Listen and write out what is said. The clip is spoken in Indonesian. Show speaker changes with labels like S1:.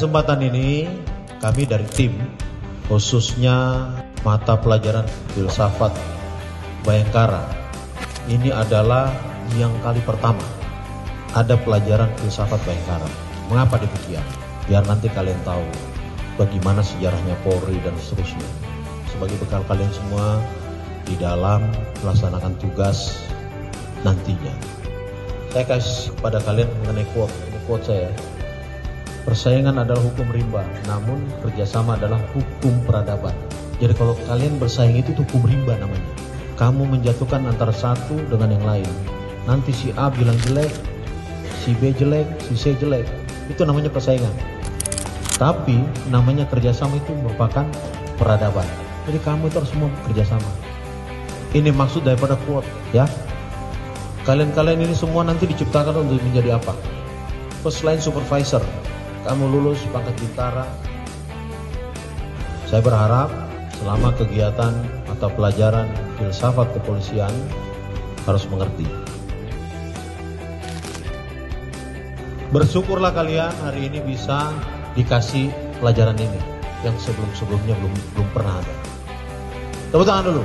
S1: kesempatan ini kami dari tim, khususnya mata pelajaran filsafat Bayangkara, ini adalah yang kali pertama ada pelajaran filsafat Bayangkara. Mengapa demikian? Biar nanti kalian tahu bagaimana sejarahnya Polri dan seterusnya. Sebagai bekal kalian semua di dalam melaksanakan tugas nantinya. Saya kasih kepada kalian mengenai quote saya. Persaingan adalah hukum rimba, namun kerjasama adalah hukum peradaban. Jadi kalau kalian bersaing itu hukum rimba namanya. Kamu menjatuhkan antara satu dengan yang lain. Nanti si A bilang jelek, si B jelek, si C jelek. Itu namanya persaingan. Tapi namanya kerjasama itu merupakan peradaban. Jadi kamu itu harus semua kerjasama. Ini maksud daripada quote, ya. Kalian ini semua nanti diciptakan untuk menjadi apa? First line supervisor. Kamu lulus pangkat bintara. Saya berharap selama kegiatan atau pelajaran filsafat kepolisian harus mengerti. Bersyukurlah kalian hari ini bisa dikasih pelajaran ini yang sebelum-sebelumnya belum pernah ada. Tepuk tangan dulu.